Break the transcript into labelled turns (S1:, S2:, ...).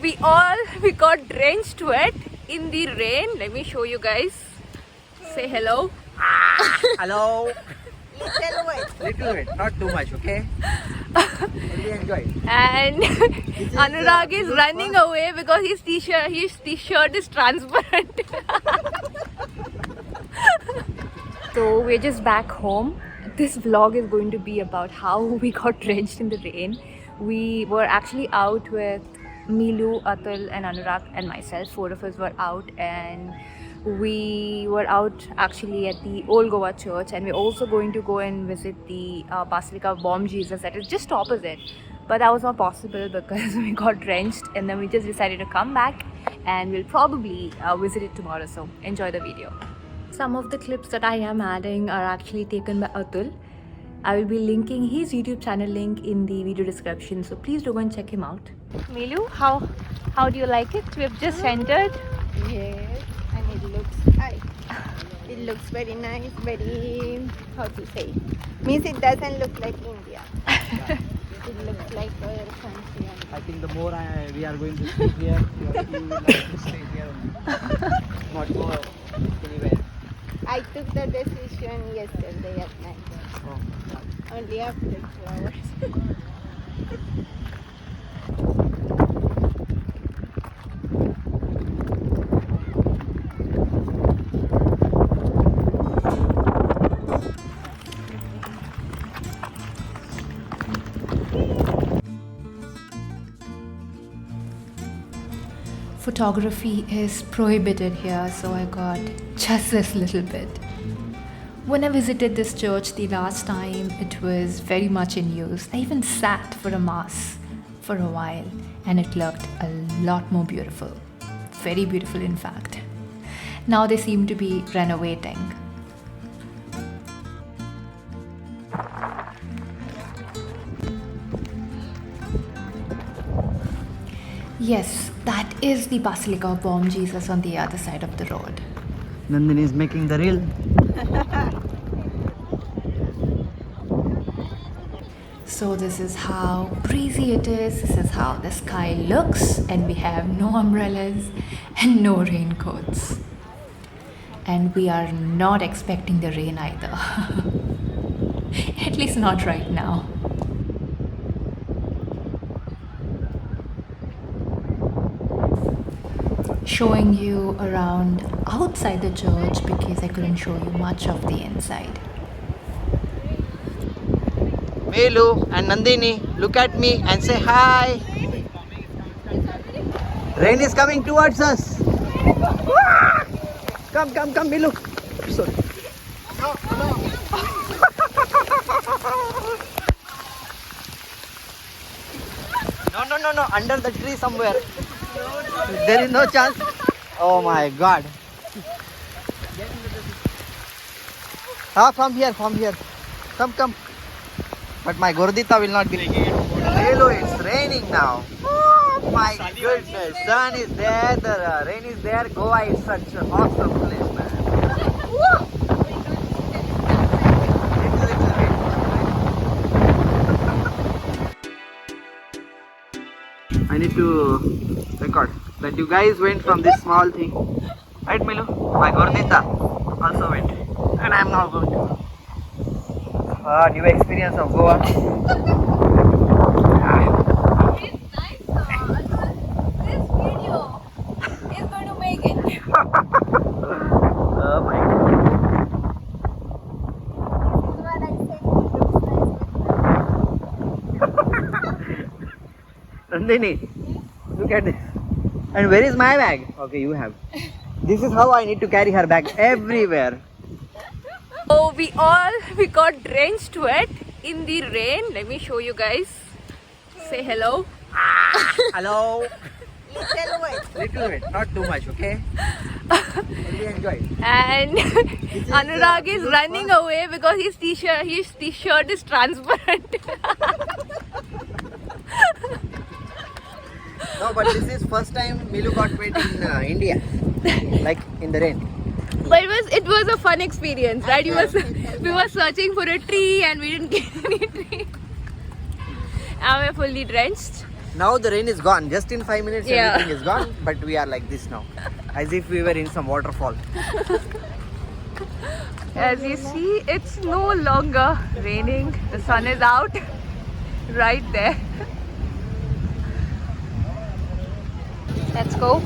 S1: we got drenched wet in the rain. Let me show you guys. Say hello.
S2: Hello.
S3: Little bit, not too much, okay? Only enjoy.
S1: And Anurag is running away because his t-shirt is transparent. So we're just back home. This vlog is going to be about how we got drenched in the rain. We were actually out with Milu, Atul and Anurag and myself. 4 of us were out, and we were out actually at the Old Goa Church, and we're also going to go and visit the Basilica of Bom Jesus that is just opposite. But that was not possible because we got drenched, and then we just decided to come back, and we'll probably visit it tomorrow. So enjoy the video. Some of the clips that I am adding are actually taken by Atul. I will be linking his YouTube channel link in the video description, so please do go and check him out. Milu, how do you like it? We've just entered.
S4: Yes, and it looks very nice, very, how to say, means it doesn't look like India. It looks like our country.
S2: I think the more we are going to stay here, you will like to stay here only. Not go anywhere.
S4: I took the decision yesterday at night.
S2: Oh.
S4: Only after 2 hours.
S1: Photography is prohibited here, so I got just this little bit. When I visited this church the last time, it was very much in use. I even sat for a mass for a while, and it looked a lot more beautiful. Very beautiful, in fact. Now they seem to be renovating. Yes, that is the Basilica of Bom Jesus on the other side of the road.
S2: Nandhini is making the reel.
S1: So this is how breezy it is, this is how the sky looks, and we have no umbrellas and no raincoats. And we are not expecting the rain either. At least not right now. Showing you around outside the church because I couldn't show you much of the inside.
S2: Milu and Nandhini, look at me and say hi. Rain is coming towards us. Come, Milu. Sorry. No, under the tree somewhere. There is no chance. Oh my God. From here. Come. But my Gordita will not be like it. Hello, it's raining now. Oh my goodness. Sun is there, the rain is there. Goa is such an awesome place, man. I need to record that you guys went from this small thing. Right, Milu? My Gordita also went. And I am now going to. New experience of Goa.
S1: It's nice. This video is going to make it.
S2: Oh my God. Nandhini, look at this. And where is my bag? Okay, you have. This is how I need to carry her bag everywhere.
S1: Oh, we got drenched wet in the rain. Let me show you guys. Say hello.
S2: Hello.
S4: Little
S2: Little bit, not too much, okay? Only enjoy.
S1: And Anurag is running away because his t-shirt is transparent.
S2: No, but this is first time Milu got wet in India, like in the rain.
S1: But it was a fun experience, right? We were searching for a tree and we didn't get any tree. Now we're fully drenched.
S2: Now the rain is gone. Just in 5 minutes,
S1: Yeah.
S2: everything is gone. But we are like this now, as if we were in some waterfall.
S1: As you see, it's no longer raining. The sun is out right there. Let's go.